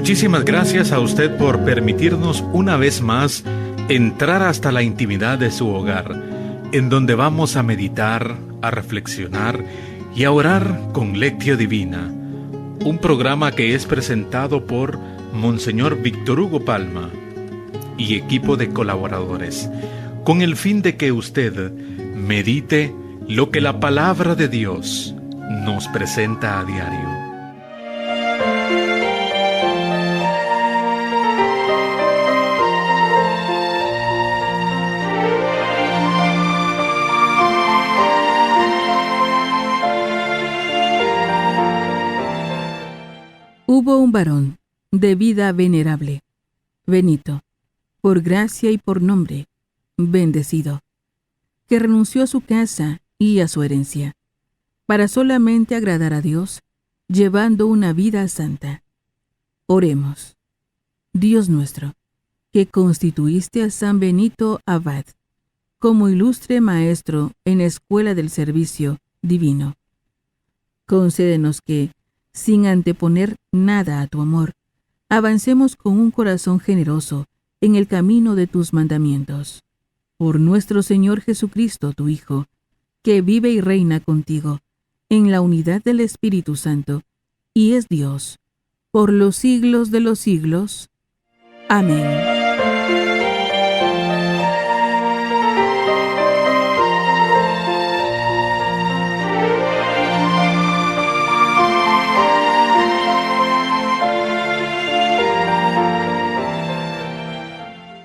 Muchísimas gracias a usted por permitirnos una vez más entrar hasta la intimidad de su hogar, en donde vamos a meditar, a reflexionar y a orar con Lectio Divina, un programa que es presentado por Monseñor Víctor Hugo Palma y equipo de colaboradores, con el fin de que usted medite lo que la palabra de Dios nos presenta a diario. Hubo un varón de vida venerable, Benito, por gracia y por nombre, bendecido, que renunció a su casa y a su herencia, para solamente agradar a Dios, llevando una vida santa. Oremos. Dios nuestro, que constituiste a San Benito Abad como ilustre maestro en la escuela del servicio divino, concédenos que, sin anteponer nada a tu amor, avancemos con un corazón generoso en el camino de tus mandamientos. Por nuestro Señor Jesucristo, tu Hijo, que vive y reina contigo en la unidad del Espíritu Santo, y es Dios, por los siglos de los siglos. Amén.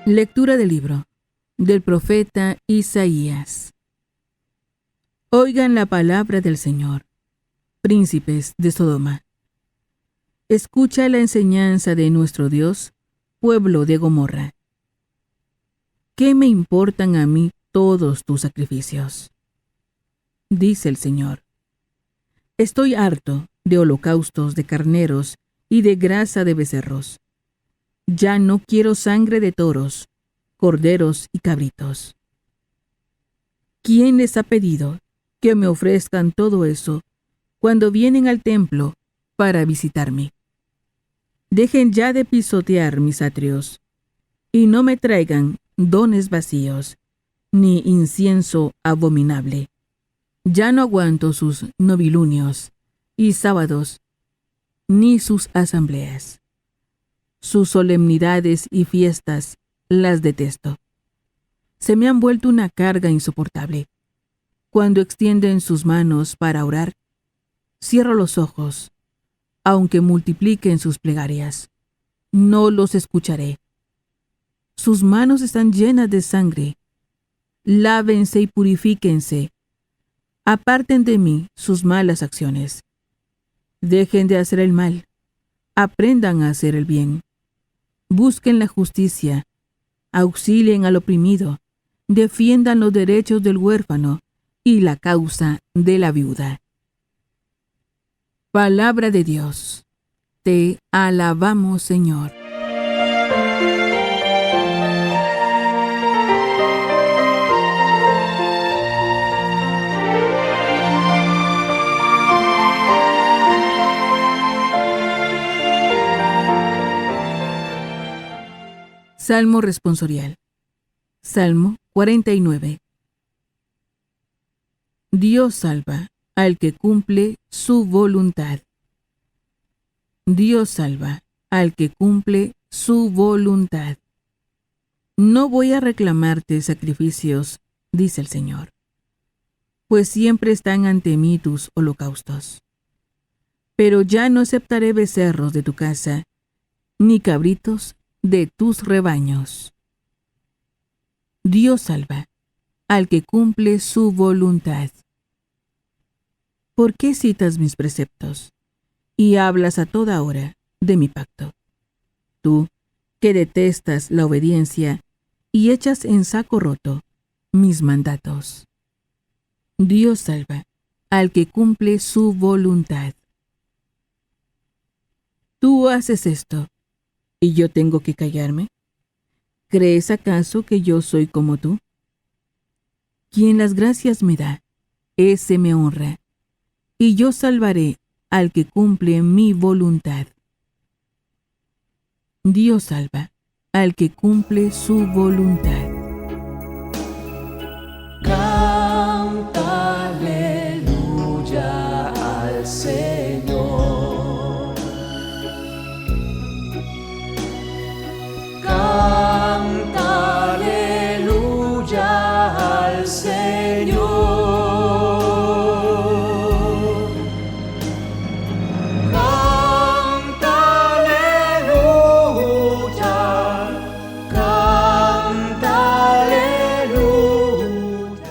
Lectura del libro del profeta Isaías. Oigan la palabra del Señor, príncipes de Sodoma. Escucha la enseñanza de nuestro Dios, pueblo de Gomorra. ¿Qué me importan a mí todos tus sacrificios? Dice el Señor. Estoy harto de holocaustos de carneros y de grasa de becerros. Ya no quiero sangre de toros, corderos y cabritos. ¿Quién les ha pedido que me ofrezcan todo eso cuando vienen al templo para visitarme? Dejen ya de pisotear mis atrios, y no me traigan dones vacíos, ni incienso abominable. Ya no aguanto sus novilunios y sábados, ni sus asambleas. Sus solemnidades y fiestas las detesto. Se me han vuelto una carga insoportable. Cuando extienden sus manos para orar, cierro los ojos, aunque multipliquen sus plegarias. No los escucharé. Sus manos están llenas de sangre. Lávense y purifíquense. Aparten de mí sus malas acciones. Dejen de hacer el mal. Aprendan a hacer el bien. Busquen la justicia, auxilien al oprimido, defiendan los derechos del huérfano y la causa de la viuda. Palabra de Dios. Te alabamos, Señor. Salmo responsorial. Salmo 49. Dios salva al que cumple su voluntad. Dios salva al que cumple su voluntad. No voy a reclamarte sacrificios, dice el Señor, pues siempre están ante mí tus holocaustos. Pero ya no aceptaré becerros de tu casa, ni cabritos de tus rebaños. Dios salva al que cumple su voluntad. ¿Por qué citas mis preceptos y hablas a toda hora de mi pacto? Tú, que detestas la obediencia y echas en saco roto mis mandatos. Dios salva al que cumple su voluntad. Tú haces esto, ¿y yo tengo que callarme? ¿Crees acaso que yo soy como tú? Quien las gracias me da, ese me honra, y yo salvaré al que cumple mi voluntad. Dios salva al que cumple su voluntad. Canta aleluya al Señor. Canta aleluya al Señor. Canta aleluya. Canta aleluya.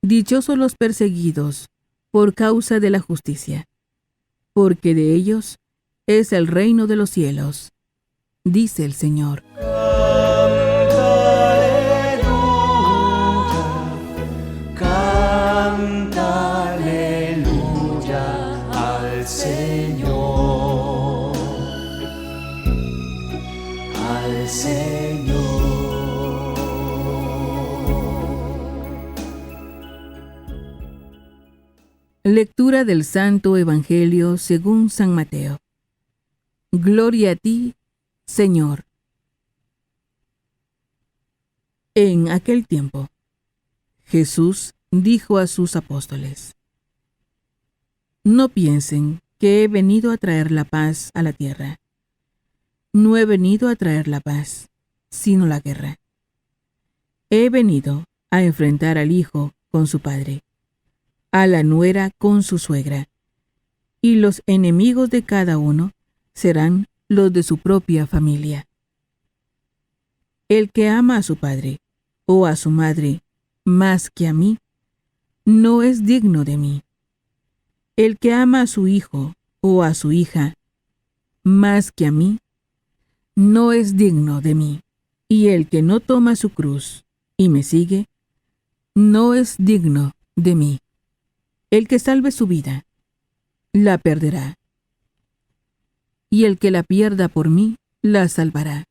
Dichosos los perseguidos por causa de la justicia, porque de ellos es el reino de los cielos, dice el Señor. Canta aleluya, canta aleluya al Señor, al Señor. Lectura del Santo Evangelio según San Mateo. Gloria a ti, Señor. En aquel tiempo, Jesús dijo a sus apóstoles: No piensen que he venido a traer la paz a la tierra. No he venido a traer la paz, sino la guerra. He venido a enfrentar al hijo con su padre, a la nuera con su suegra, y los enemigos de cada uno serán los de su propia familia. El que ama a su padre o a su madre más que a mí, no es digno de mí. El que ama a su hijo o a su hija más que a mí, no es digno de mí. Y el que no toma su cruz y me sigue, no es digno de mí. El que salve su vida, la perderá. Y el que la pierda por mí, la salvará.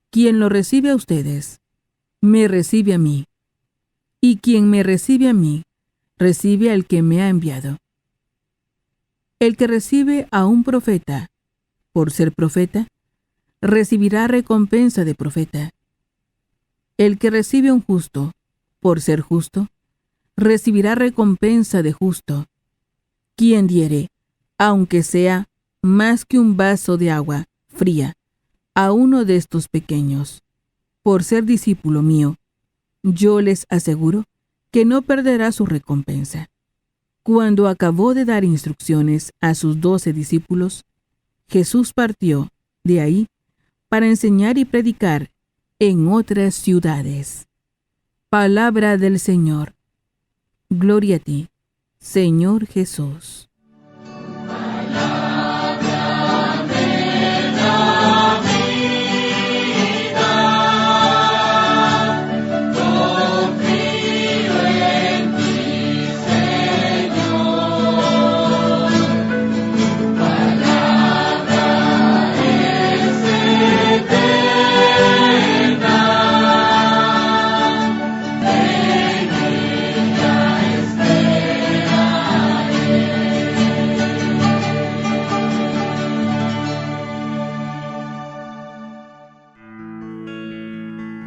Quien lo recibe a ustedes, me recibe a mí. Y quien me recibe a mí, recibe al que me ha enviado. El que recibe a un profeta, por ser profeta, recibirá recompensa de profeta. El que recibe a un justo, por ser justo, recibirá recompensa de justo. Quien diere, aunque sea más que un vaso de agua fría, a uno de estos pequeños, por ser discípulo mío, yo les aseguro que no perderá su recompensa. Cuando acabó de dar instrucciones a sus 12 discípulos, Jesús partió de ahí para enseñar y predicar en otras ciudades. Palabra del Señor. Gloria a ti, Señor Jesús.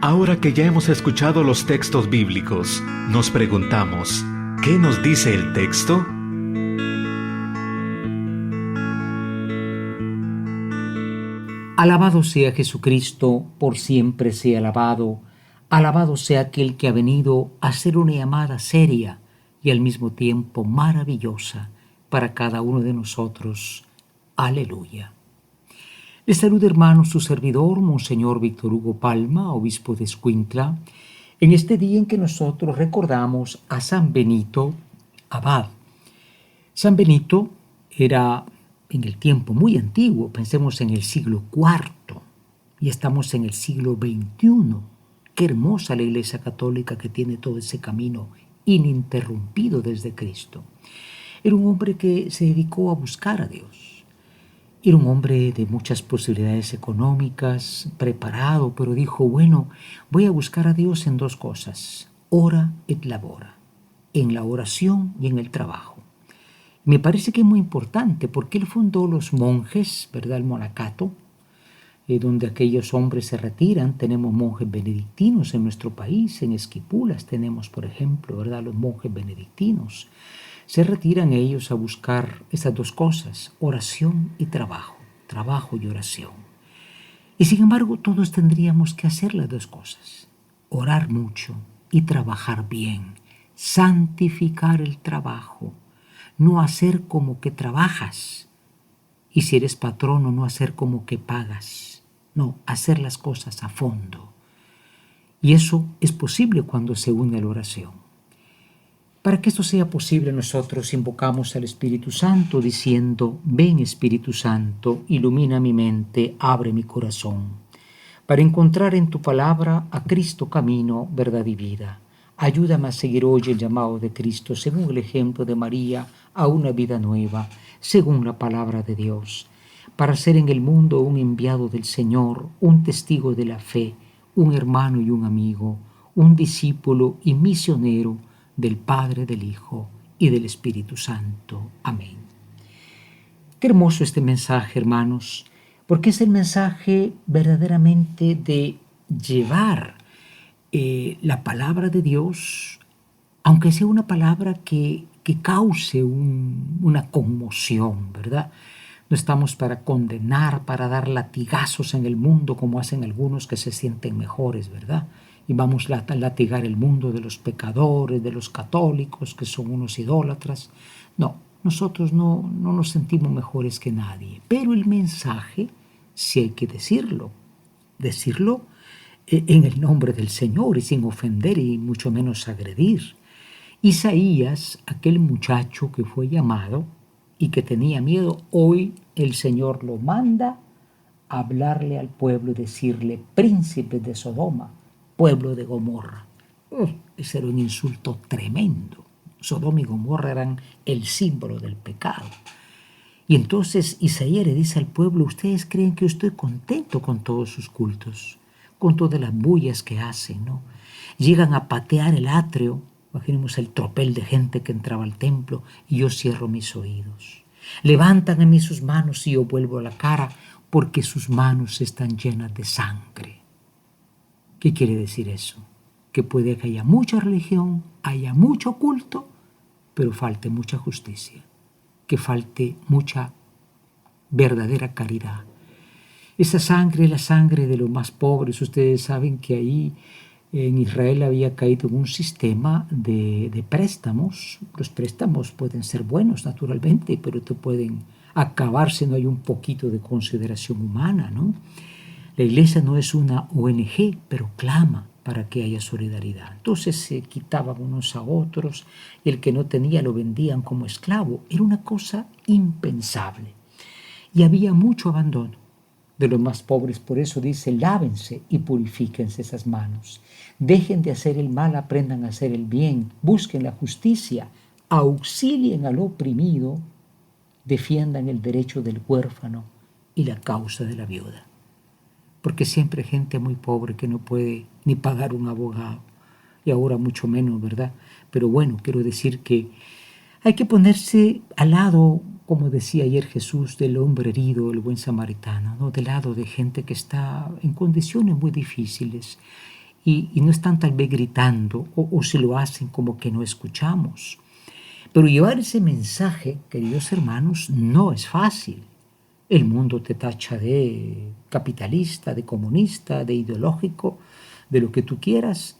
Ahora que ya hemos escuchado los textos bíblicos, nos preguntamos, ¿qué nos dice el texto? Alabado sea Jesucristo, por siempre sea alabado. Alabado sea aquel que ha venido a hacer una llamada seria y al mismo tiempo maravillosa para cada uno de nosotros. Aleluya. Les saluda, hermano, su servidor, Monseñor Víctor Hugo Palma, obispo de Escuintla, en este día en que nosotros recordamos a San Benito Abad. San Benito era en el tiempo muy antiguo, pensemos en el siglo IV, y estamos en el siglo XXI. Qué hermosa la Iglesia Católica que tiene todo ese camino ininterrumpido desde Cristo. Era un hombre que se dedicó a buscar a Dios. Era un hombre de muchas posibilidades económicas, preparado, pero dijo, bueno, voy a buscar a Dios en dos cosas, ora et labora, en la oración y en el trabajo. Me parece que es muy importante porque él fundó los monjes, ¿verdad?, el monacato, donde aquellos hombres se retiran. Tenemos monjes benedictinos en nuestro país, en Esquipulas tenemos, por ejemplo, ¿verdad? Los monjes benedictinos. Se retiran ellos a buscar esas dos cosas, oración y trabajo y oración. Y sin embargo, todos tendríamos que hacer las dos cosas, orar mucho y trabajar bien, santificar el trabajo, no hacer como que trabajas. Y si eres patrono, no hacer como que pagas, no, hacer las cosas a fondo. Y eso es posible cuando se une a la oración. Para que esto sea posible, nosotros invocamos al Espíritu Santo diciendo: ven Espíritu Santo, ilumina mi mente, abre mi corazón, para encontrar en tu palabra a Cristo camino, verdad y vida. Ayúdame a seguir hoy el llamado de Cristo, según el ejemplo de María, a una vida nueva, según la palabra de Dios, para ser en el mundo un enviado del Señor, un testigo de la fe, un hermano y un amigo, un discípulo y misionero del Padre, del Hijo y del Espíritu Santo. Amén. Qué hermoso este mensaje, hermanos, porque es el mensaje verdaderamente de llevar la palabra de Dios, aunque sea una palabra que cause una conmoción, ¿verdad? No estamos para condenar, para dar latigazos en el mundo como hacen algunos que se sienten mejores, ¿verdad? Y vamos a latigar el mundo de los pecadores, de los católicos, que son unos idólatras. No, nosotros no nos sentimos mejores que nadie. Pero el mensaje sí hay que decirlo en el nombre del Señor y sin ofender y mucho menos agredir. Isaías, aquel muchacho que fue llamado y que tenía miedo, hoy el Señor lo manda a hablarle al pueblo y decirle: príncipes de Sodoma, pueblo de Gomorra. Ese era un insulto tremendo. Sodoma y Gomorra eran el símbolo del pecado. Y entonces Isaías le dice al pueblo: ustedes creen que yo estoy contento con todos sus cultos, con todas las bullas que hacen, ¿no? Llegan a patear el atrio. Imaginemos el tropel de gente que entraba al templo y yo cierro mis oídos. Levantan en mí sus manos y yo vuelvo la cara porque sus manos están llenas de sangre. ¿Qué quiere decir eso? Que puede que haya mucha religión, haya mucho culto, pero falte mucha justicia, que falte mucha verdadera caridad. Esa sangre es la sangre de los más pobres. Ustedes saben que ahí en Israel había caído en un sistema de préstamos. Los préstamos pueden ser buenos naturalmente, pero te pueden acabar si no hay un poquito de consideración humana, ¿no? La iglesia no es una ONG, pero clama para que haya solidaridad. Entonces se quitaban unos a otros y el que no tenía lo vendían como esclavo. Era una cosa impensable. Y había mucho abandono de los más pobres. Por eso dice: lávense y purifíquense esas manos. Dejen de hacer el mal, aprendan a hacer el bien. Busquen la justicia, auxilien al oprimido, defiendan el derecho del huérfano y la causa de la viuda. Porque siempre hay gente muy pobre que no puede ni pagar un abogado, y ahora mucho menos, ¿verdad? Pero bueno, quiero decir que hay que ponerse al lado, como decía ayer Jesús, del hombre herido, el buen samaritano, ¿no? Del lado de gente que está en condiciones muy difíciles y no están tal vez gritando o si lo hacen como que no escuchamos. Pero llevar ese mensaje, queridos hermanos, no es fácil. El mundo te tacha de capitalista, de comunista, de ideológico, de lo que tú quieras,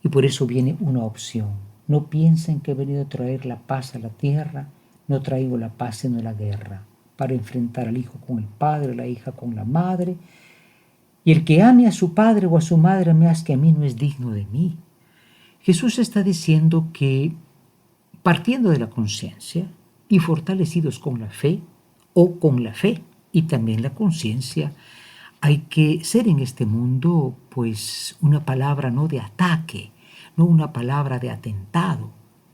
y por eso viene una opción. No piensen que he venido a traer la paz a la tierra. No traigo la paz sino la guerra, para enfrentar al hijo con el padre, la hija con la madre. Y el que ame a su padre o a su madre más que a mí no es digno de mí. Jesús está diciendo que, partiendo de la conciencia y fortalecidos con la fe y también la conciencia, hay que ser en este mundo pues una palabra no de ataque, no una palabra de atentado,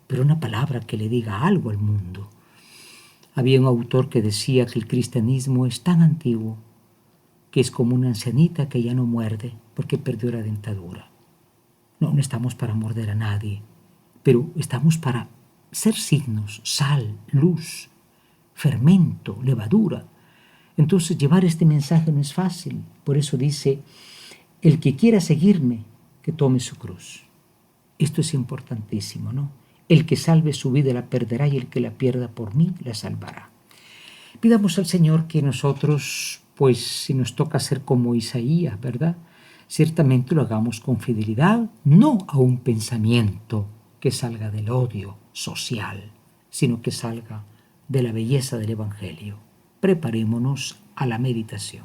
pero una palabra que le diga algo al mundo. Había un autor que decía que el cristianismo es tan antiguo que es como una ancianita que ya no muerde porque perdió la dentadura. No estamos para morder a nadie, pero estamos para ser signos, sal, luz, fermento, levadura. Entonces llevar este mensaje no es fácil. Por eso dice, el que quiera seguirme, que tome su cruz. Esto es importantísimo, ¿no? El que salve su vida la perderá y el que la pierda por mí la salvará. Pidamos al Señor que nosotros, pues si nos toca ser como Isaías, ¿verdad? Ciertamente lo hagamos con fidelidad, no a un pensamiento que salga del odio social, sino que salga de la belleza del Evangelio. Preparémonos a la meditación.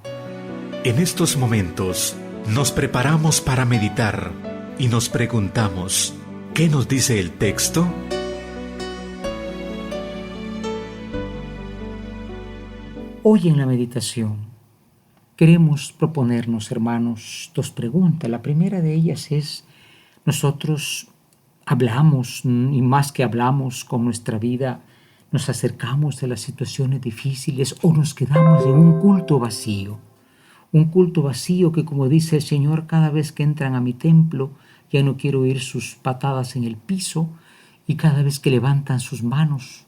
En estos momentos nos preparamos para meditar y nos preguntamos, ¿qué nos dice el texto? Hoy en la meditación queremos proponernos, hermanos, dos preguntas. La primera de ellas es, nosotros hablamos, y más que hablamos con nuestra vida, nos acercamos de las situaciones difíciles o nos quedamos en un culto vacío. Un culto vacío que, como dice el Señor, cada vez que entran a mi templo, ya no quiero oír sus patadas en el piso, y cada vez que levantan sus manos,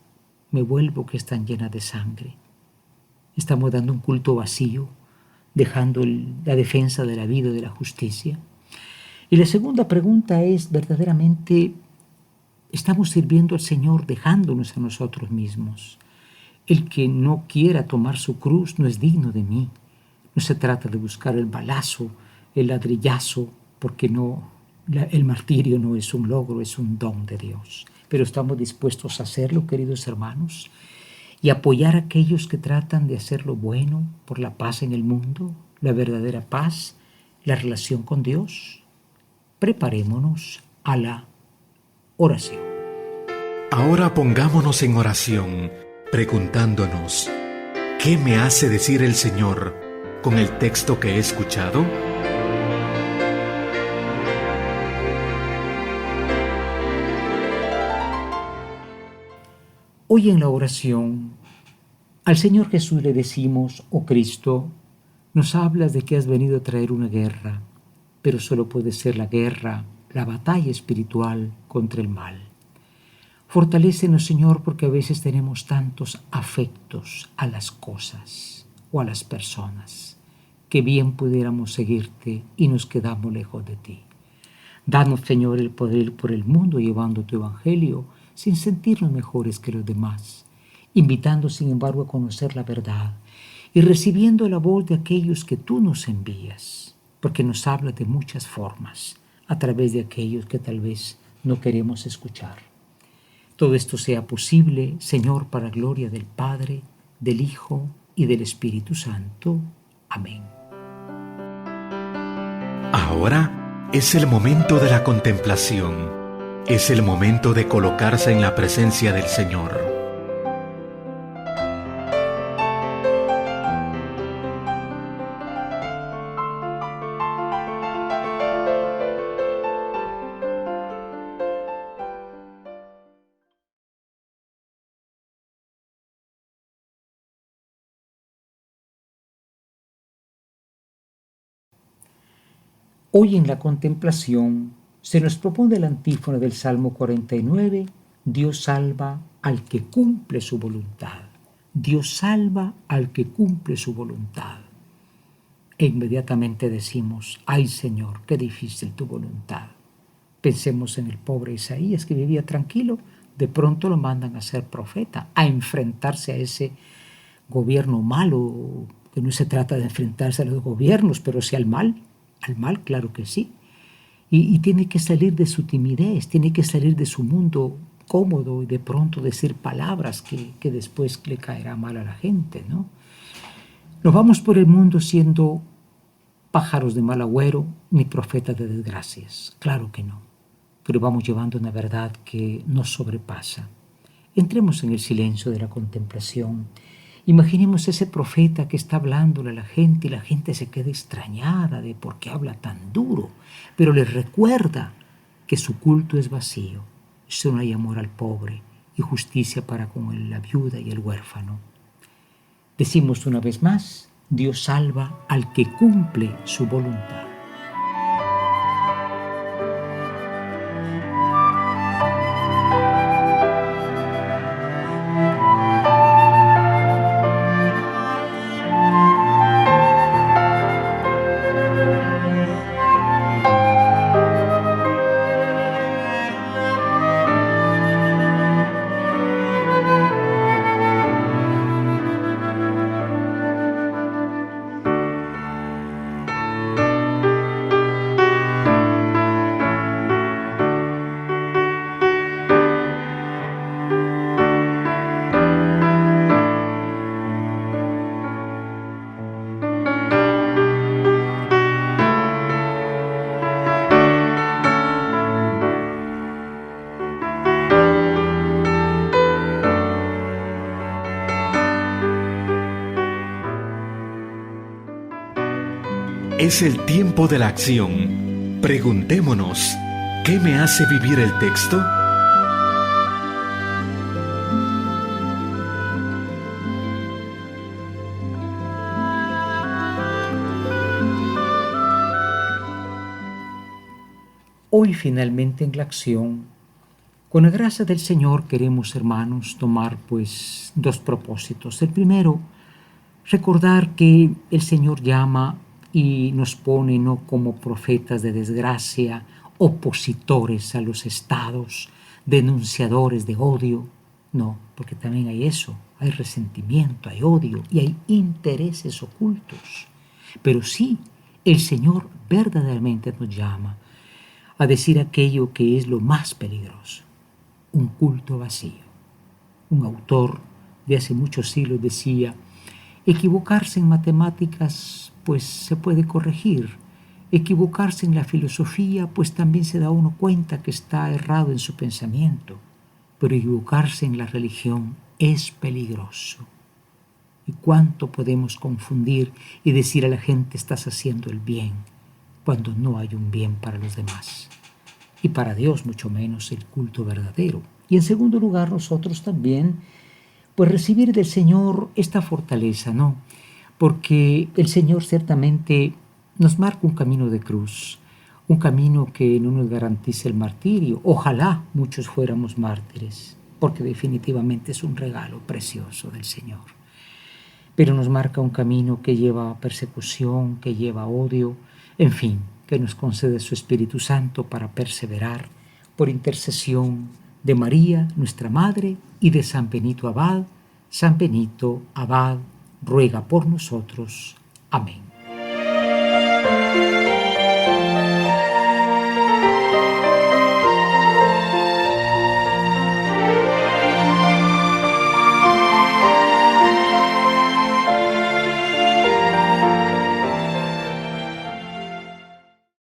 me vuelvo que están llenas de sangre. Estamos dando un culto vacío, dejando la defensa de la vida y de la justicia. Y la segunda pregunta es, verdaderamente, ¿estamos sirviendo al Señor dejándonos a nosotros mismos? El que no quiera tomar su cruz no es digno de mí. No se trata de buscar el balazo, el ladrillazo, porque el martirio no es un logro, es un don de Dios. Pero estamos dispuestos a hacerlo, queridos hermanos, y apoyar a aquellos que tratan de hacer lo bueno por la paz en el mundo, la verdadera paz, la relación con Dios. Preparémonos a la oración. Ahora pongámonos en oración, preguntándonos, ¿qué me hace decir el Señor con el texto que he escuchado? Hoy en la oración, al Señor Jesús le decimos, oh Cristo, nos hablas de que has venido a traer una guerra, pero solo puede ser la guerra, la batalla espiritual contra el mal. Fortalécenos, Señor, porque a veces tenemos tantos afectos a las cosas o a las personas, que bien pudiéramos seguirte y nos quedamos lejos de ti. Danos, Señor, el poder ir por el mundo llevando tu evangelio sin sentirnos mejores que los demás, invitando, sin embargo, a conocer la verdad y recibiendo la voz de aquellos que tú nos envías, porque nos habla de muchas formas, a través de aquellos que tal vez no queremos escuchar. Todo esto sea posible, Señor, para gloria del Padre, del Hijo y del Espíritu Santo. Amén. Ahora es el momento de la contemplación. Es el momento de colocarse en la presencia del Señor. Hoy en la contemplación se nos propone la antífona del Salmo 49, Dios salva al que cumple su voluntad. Dios salva al que cumple su voluntad. E inmediatamente decimos, ay Señor, qué difícil tu voluntad. Pensemos en el pobre Isaías que vivía tranquilo, de pronto lo mandan a ser profeta, a enfrentarse a ese gobierno malo, que no se trata de enfrentarse a los gobiernos, pero sí al mal, claro que sí. Y tiene que salir de su timidez, tiene que salir de su mundo cómodo y de pronto decir palabras que después le caerá mal a la gente, ¿no? No vamos por el mundo siendo pájaros de mal agüero ni profetas de desgracias, claro que no, pero vamos llevando una verdad que nos sobrepasa. Entremos en el silencio de la contemplación. Imaginemos ese profeta que está hablándole a la gente y la gente se queda extrañada de por qué habla tan duro, pero les recuerda que su culto es vacío, solo hay amor al pobre y justicia para con la viuda y el huérfano. Decimos una vez más, Dios salva al que cumple su voluntad. Es el tiempo de la acción. Preguntémonos, ¿qué me hace vivir el texto? Hoy finalmente en la acción, con la gracia del Señor queremos, hermanos, tomar pues dos propósitos. El primero, recordar que el Señor llama y nos pone no como profetas de desgracia, opositores a los estados, denunciadores de odio, no, porque también hay eso, hay resentimiento, hay odio y hay intereses ocultos. Pero sí, el Señor verdaderamente nos llama a decir aquello que es lo más peligroso, un culto vacío. Un autor de hace muchos siglos decía, equivocarse en matemáticas pues se puede corregir, equivocarse en la filosofía pues también se da uno cuenta que está errado en su pensamiento, pero equivocarse en la religión es peligroso. ¿Y cuánto podemos confundir y decir a la gente estás haciendo el bien cuando no hay un bien para los demás? Y para Dios mucho menos el culto verdadero. Y en segundo lugar nosotros también pues recibir del Señor esta fortaleza, ¿no? Porque el Señor ciertamente nos marca un camino de cruz, un camino que no nos garantiza el martirio. Ojalá muchos fuéramos mártires, porque definitivamente es un regalo precioso del Señor. Pero nos marca un camino que lleva persecución, que lleva odio, en fin, que nos concede su Espíritu Santo para perseverar por intercesión de María, nuestra Madre, y de San Benito Abad. San Benito Abad, ruega por nosotros. Amén.